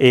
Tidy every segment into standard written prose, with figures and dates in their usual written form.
A,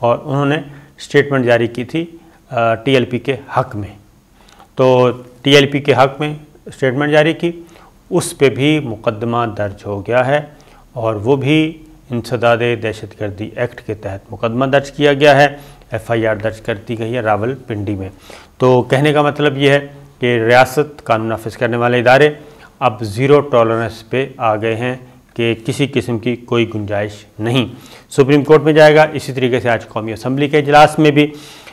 اور انہوں نے اسٹیٹمنٹ جاری کی تھی ٹی ایل پی کے حق میں. تو ٹی ایل پی کے حق میں اسٹیٹمنٹ جاری کی, اس پہ بھی مقدمہ درج ہو گیا ہے اور وہ بھی انسداد دہشت گردی ایکٹ کے تحت مقدمہ درج کیا گیا ہے, ایف آئی آر درج کر دی گئی ہے راول پنڈی میں. تو کہنے کا مطلب یہ ہے کہ ریاست قانون نافذ کرنے والے ادارے اب زیرو ٹالرنس پہ آ گئے ہیں کہ کسی قسم کی کوئی گنجائش نہیں. سپریم کورٹ میں جائے گا. اسی طریقے سے آج قومی اسمبلی کے اجلاس میں بھی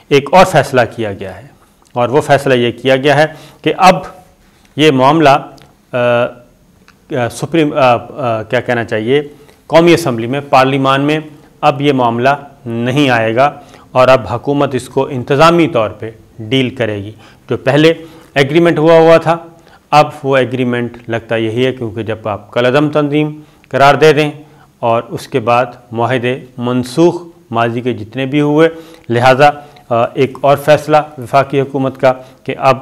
ایک اور فیصلہ کیا گیا ہے, اور وہ فیصلہ یہ کیا گیا ہے کہ اب یہ معاملہ کیا کہنا چاہیے, قومی اسمبلی میں, پارلیمان میں اب یہ معاملہ نہیں آئے گا, اور اب حکومت اس کو انتظامی طور پہ ڈیل کرے گی. جو پہلے ایگریمنٹ ہوا تھا, اب وہ ایگریمنٹ لگتا یہی ہے, کیونکہ جب آپ کالعدم تنظیم قرار دے دیں اور اس کے بعد معاہدے منسوخ ماضی کے جتنے بھی ہوئے, لہٰذا ایک اور فیصلہ وفاقی حکومت کا کہ اب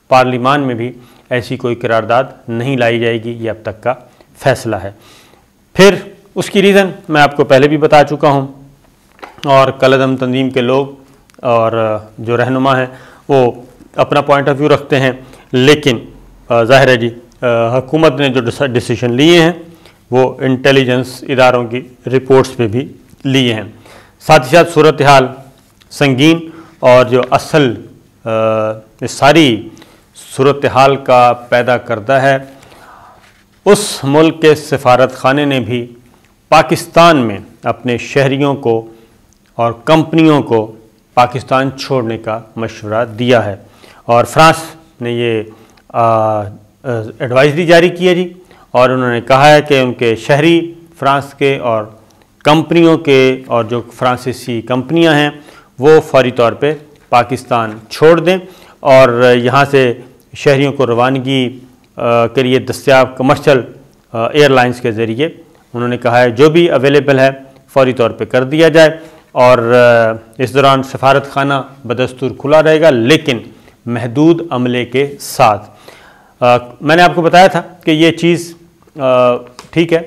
پارلیمان میں بھی ایسی کوئی قرارداد نہیں لائی جائے گی, یہ اب تک کا فیصلہ ہے. پھر اس کی ریزن میں آپ کو پہلے بھی بتا چکا ہوں, اور کالعدم تنظیم کے لوگ اور جو رہنما ہیں وہ اپنا پوائنٹ آف ویو رکھتے ہیں, لیکن ظاہر ہے جی حکومت نے جو ڈیسیشن لیے ہیں وہ انٹیلیجنس اداروں کی رپورٹس پہ بھی لیے ہیں. ساتھ ہی ساتھ صورتحال سنگین, اور جو اصل ساری صورتحال کا پیدا کردہ ہے, اس ملک کے سفارت خانے نے بھی پاکستان میں اپنے شہریوں کو اور کمپنیوں کو پاکستان چھوڑنے کا مشورہ دیا ہے, اور فرانس نے یہ ایڈوائزری جاری کی ہے جی, اور انہوں نے کہا ہے کہ ان کے شہری فرانس کے اور کمپنیوں کے, اور جو فرانسیسی کمپنیاں ہیں وہ فوری طور پہ پاکستان چھوڑ دیں, اور یہاں سے شہریوں کو روانگی کے لیے دستیاب کمرشل ایئر لائنز کے ذریعے انہوں نے کہا ہے جو بھی اویلیبل ہے فوری طور پہ کر دیا جائے, اور اس دوران سفارت خانہ بدستور کھلا رہے گا لیکن محدود عملے کے ساتھ. میں نے آپ کو بتایا تھا کہ یہ چیز ٹھیک ہے,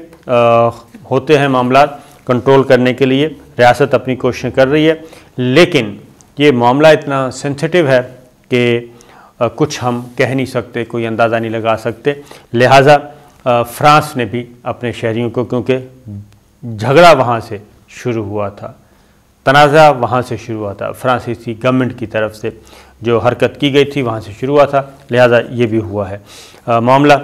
ہوتے ہیں معاملات کنٹرول کرنے کے لیے, ریاست اپنی کوششیں کر رہی ہے, لیکن یہ معاملہ اتنا سینسٹیو ہے کہ کچھ ہم کہہ نہیں سکتے, کوئی اندازہ نہیں لگا سکتے. لہٰذا فرانس نے بھی اپنے شہریوں کو, کیونکہ جھگڑا وہاں سے شروع ہوا تھا, تنازع وہاں سے شروع ہوا تھا, فرانسیسی گورنمنٹ کی طرف سے جو حرکت کی گئی تھی وہاں سے شروع ہوا تھا, لہٰذا یہ بھی ہوا ہے معاملہ.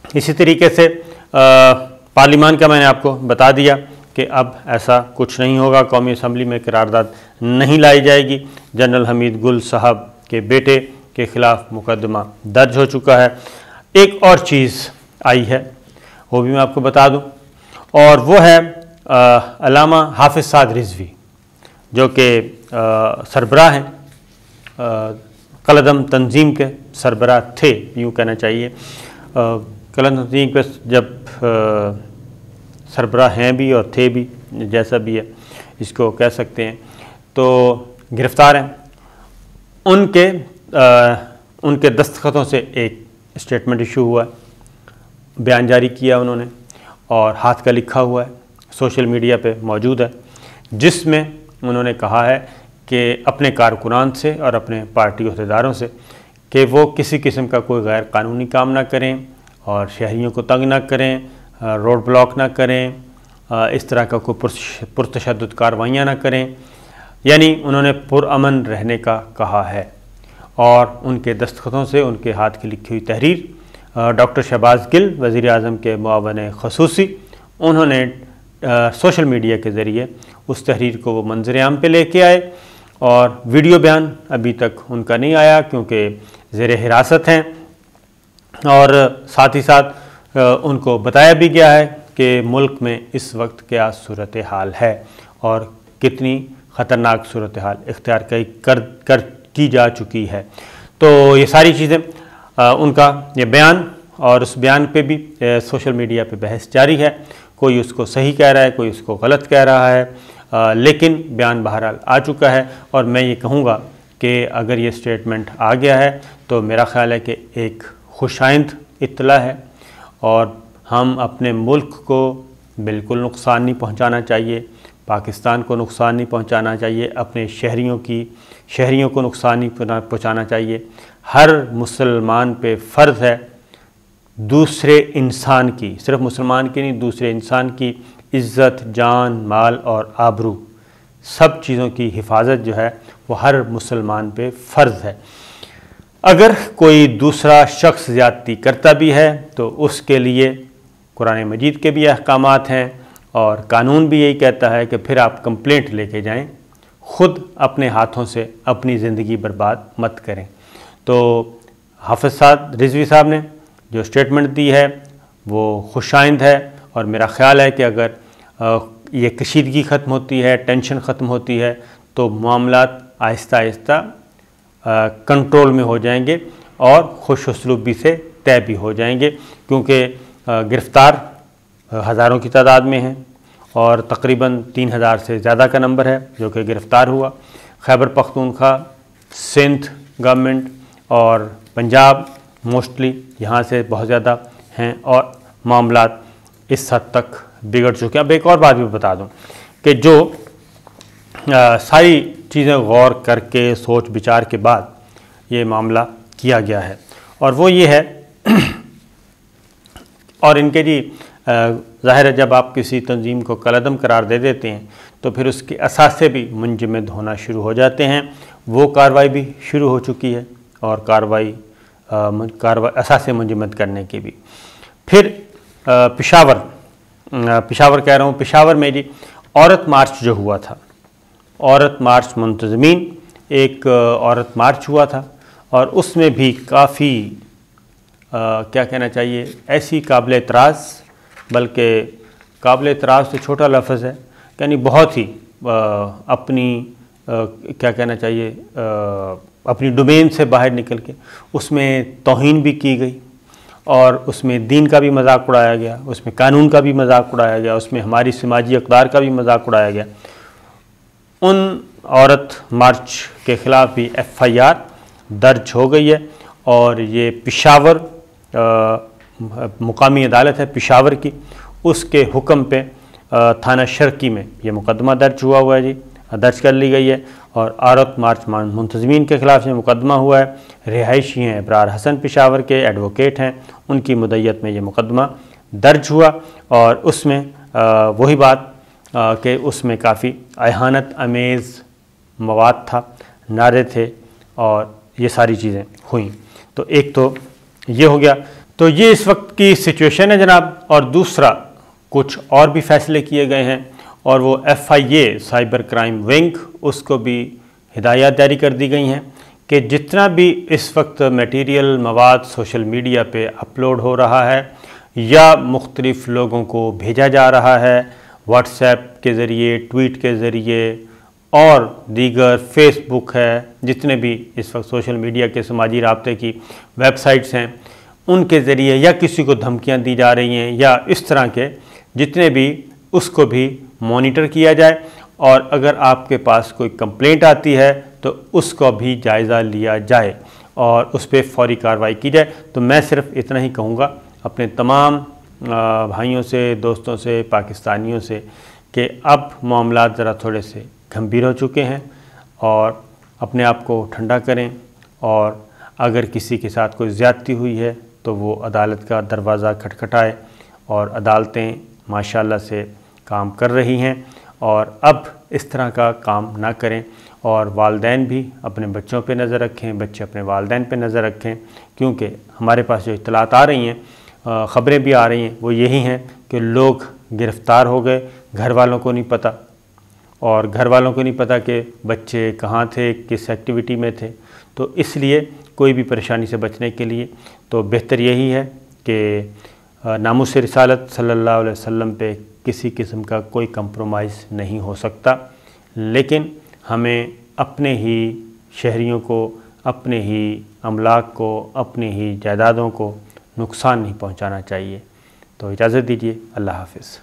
اسی طریقے سے پارلیمان کا میں نے آپ کو بتا دیا کہ اب ایسا کچھ نہیں ہوگا, قومی اسمبلی میں قرارداد نہیں لائی جائے گی. جنرل حمید گل صاحب کے بیٹے کے خلاف مقدمہ درج ہو چکا ہے. ایک اور چیز آئی ہے وہ بھی میں آپ کو بتا دوں, اور وہ ہے علامہ حافظ سعد رضوی جو کہ سربراہ ہیں, کالعدم تنظیم کے سربراہ تھے یوں کہنا چاہیے. کالعدم تنظیم پہ جب سربراہ ہیں بھی اور تھے بھی, جیسا بھی ہے اس کو کہہ سکتے ہیں, تو گرفتار ہیں. ان کے دستخطوں سے ایک اسٹیٹمنٹ ایشو ہوا ہے, بیان جاری کیا انہوں نے, اور ہاتھ کا لکھا ہوا ہے, سوشل میڈیا پہ موجود ہے, جس میں انہوں نے کہا ہے کہ اپنے کارکنان سے اور اپنے پارٹی عہدیداروں سے کہ وہ کسی قسم کا کوئی غیر قانونی کام نہ کریں اور شہریوں کو تنگ نہ کریں, روڈ بلاک نہ کریں, اس طرح کا کوئی پرتشدد کاروائیاں نہ کریں. یعنی انہوں نے پرامن رہنے کا کہا ہے, اور ان کے دستخطوں سے ان کے ہاتھ کی لکھی ہوئی تحریر ڈاکٹر شہباز گل وزیر اعظم کے معاون خصوصی, انہوں نے سوشل میڈیا کے ذریعے اس تحریر کو وہ منظر عام پہ لے کے آئے, اور ویڈیو بیان ابھی تک ان کا نہیں آیا کیونکہ زیر حراست ہیں, اور ساتھ ہی ساتھ ان کو بتایا بھی گیا ہے کہ ملک میں اس وقت کیا صورتحال ہے اور کتنی خطرناک صورتحال اختیار کی جا چکی ہے. تو یہ ساری چیزیں ان کا یہ بیان, اور اس بیان پہ بھی سوشل میڈیا پہ بحث جاری ہے, کوئی اس کو صحیح کہہ رہا ہے, کوئی اس کو غلط کہہ رہا ہے, لیکن بیان بہرحال آ چکا ہے. اور میں یہ کہوں گا کہ اگر یہ سٹیٹمنٹ آ گیا ہے تو میرا خیال ہے کہ ایک خوشائند اطلاع ہے, اور ہم اپنے ملک کو بالکل نقصان نہیں پہنچانا چاہیے, پاکستان کو نقصان نہیں پہنچانا چاہیے، اپنے شہریوں کو نقصان نہیں پہنچانا چاہیے۔ ہر مسلمان پہ فرض ہے دوسرے انسان کی، صرف مسلمان کی نہیں، دوسرے انسان کی عزت، جان، مال اور آبرو، سب چیزوں کی حفاظت جو ہے وہ ہر مسلمان پہ فرض ہے۔ اگر کوئی دوسرا شخص زیادتی کرتا بھی ہے تو اس کے لیے قرآن مجید کے بھی احکامات ہیں، اور قانون بھی یہی کہتا ہے کہ پھر آپ کمپلینٹ لے کے جائیں، خود اپنے ہاتھوں سے اپنی زندگی برباد مت کریں۔ تو حافظ صاحب رضوی صاحب نے جو سٹیٹمنٹ دی ہے وہ خوش آئند ہے، اور میرا خیال ہے کہ اگر یہ کشیدگی ختم ہوتی ہے، ٹینشن ختم ہوتی ہے، تو معاملات آہستہ آہستہ کنٹرول میں ہو جائیں گے اور خوش اسلوبی سے طے بھی ہو جائیں گے، کیونکہ گرفتار ہزاروں کی تعداد میں ہیں اور تقریباً 3000 سے زیادہ کا نمبر ہے جو کہ گرفتار ہوا۔ خیبر پختونخوا، سندھ گورنمنٹ اور پنجاب موسٹلی یہاں سے بہت زیادہ ہیں، اور معاملات اس حد تک بگڑ چکے ہیں۔ اب ایک اور بات بھی بتا دوں کہ جو ساری چیزیں غور کر کے سوچ بچار کے بعد یہ معاملہ کیا گیا ہے، اور وہ یہ ہے اور ان کے ظاہر ہے جب آپ کسی تنظیم کو کالعدم قرار دے دیتے ہیں تو پھر اس کے اثاثے بھی منجمد ہونا شروع ہو جاتے ہیں۔ وہ کارروائی بھی شروع ہو چکی ہے، اور کارروائی اثاثے منجمد کرنے کی بھی۔ پھر پشاور کہہ رہا ہوں، پشاور میں عورت مارچ جو ہوا تھا، عورت مارچ منتظمین ایک عورت مارچ ہوا تھا، اور اس میں بھی کافی کیا کہنا چاہیے، ایسی قابل اعتراض، بلکہ قابل اعتراض تو چھوٹا لفظ ہے، یعنی بہت ہی اپنی کیا کہنا چاہیے اپنی ڈومین سے باہر نکل کے اس میں توہین بھی کی گئی، اور اس میں دین کا بھی مذاق اڑایا گیا، اس میں قانون کا بھی مذاق اڑایا گیا، اس میں ہماری سماجی اقدار کا بھی مذاق اڑایا گیا۔ ان عورت مارچ کے خلاف بھی FIR درج ہو گئی ہے، اور یہ پشاور مقامی عدالت ہے پشاور کی، اس کے حکم پہ تھانہ شرقی میں یہ مقدمہ درج ہوا ہے درج کر لی گئی ہے، اور عورت مارچ منتظمین کے خلاف یہ مقدمہ ہوا ہے۔ رہائشی ہیں ابرار حسن پشاور کے، ایڈوکیٹ ہیں، ان کی مدعیت میں یہ مقدمہ درج ہوا، اور اس میں وہی بات کہ اس میں کافی اہانت آمیز مواد تھا، نعرے تھے، اور یہ ساری چیزیں ہوئیں۔ تو ایک تو یہ ہو گیا، تو یہ اس وقت کی سچویشن ہے جناب۔ اور دوسرا کچھ اور بھی فیصلے کیے گئے ہیں، اور وہ FIA سائبر کرائم ونگ، اس کو بھی ہدایات جاری کر دی گئی ہیں کہ جتنا بھی اس وقت میٹیریل مواد سوشل میڈیا پہ اپلوڈ ہو رہا ہے یا مختلف لوگوں کو بھیجا جا رہا ہے واٹس ایپ کے ذریعے، ٹویٹ کے ذریعے اور دیگر فیس بک ہے، جتنے بھی اس وقت سوشل میڈیا کے سماجی رابطے کی ویب سائٹس ہیں، ان کے ذریعے یا کسی کو دھمکیاں دی جا رہی ہیں یا اس طرح کے جتنے بھی، اس کو بھی مانیٹر کیا جائے، اور اگر آپ کے پاس کوئی کمپلینٹ آتی ہے تو اس کو بھی جائزہ لیا جائے اور اس پہ فوری کارروائی کی جائے۔ تو میں صرف اتنا ہی کہوں گا اپنے تمام بھائیوں سے، دوستوں سے، پاکستانیوں سے کہ اب معاملات ذرا تھوڑے سے گھمبیر ہو چکے ہیں، اور اپنے آپ کو ٹھنڈا کریں، اور اگر کسی کے ساتھ کوئی زیادتی ہوئی ہے تو وہ عدالت کا دروازہ کھٹکھٹائے، اور عدالتیں ماشاءاللہ سے کام کر رہی ہیں، اور اب اس طرح کا کام نہ کریں، اور والدین بھی اپنے بچوں پہ نظر رکھیں، بچے اپنے والدین پہ نظر رکھیں، کیونکہ ہمارے پاس جو اطلاعات آ رہی ہیں، خبریں بھی آ رہی ہیں، وہ یہی ہیں کہ لوگ گرفتار ہو گئے، گھر والوں کو نہیں پتہ، اور گھر والوں کو نہیں پتہ کہ بچے کہاں تھے، کس ایکٹیویٹی میں تھے۔ تو اس لیے کوئی بھی پریشانی سے بچنے کے لیے تو بہتر یہی ہے کہ ناموس رسالت صلی اللہ علیہ وسلم پہ کسی قسم کا کوئی کمپرومائز نہیں ہو سکتا، لیکن ہمیں اپنے ہی شہریوں کو، اپنے ہی املاک کو، اپنے ہی جائیدادوں کو نقصان نہیں پہنچانا چاہیے۔ تو اجازت دیجیے، اللہ حافظ۔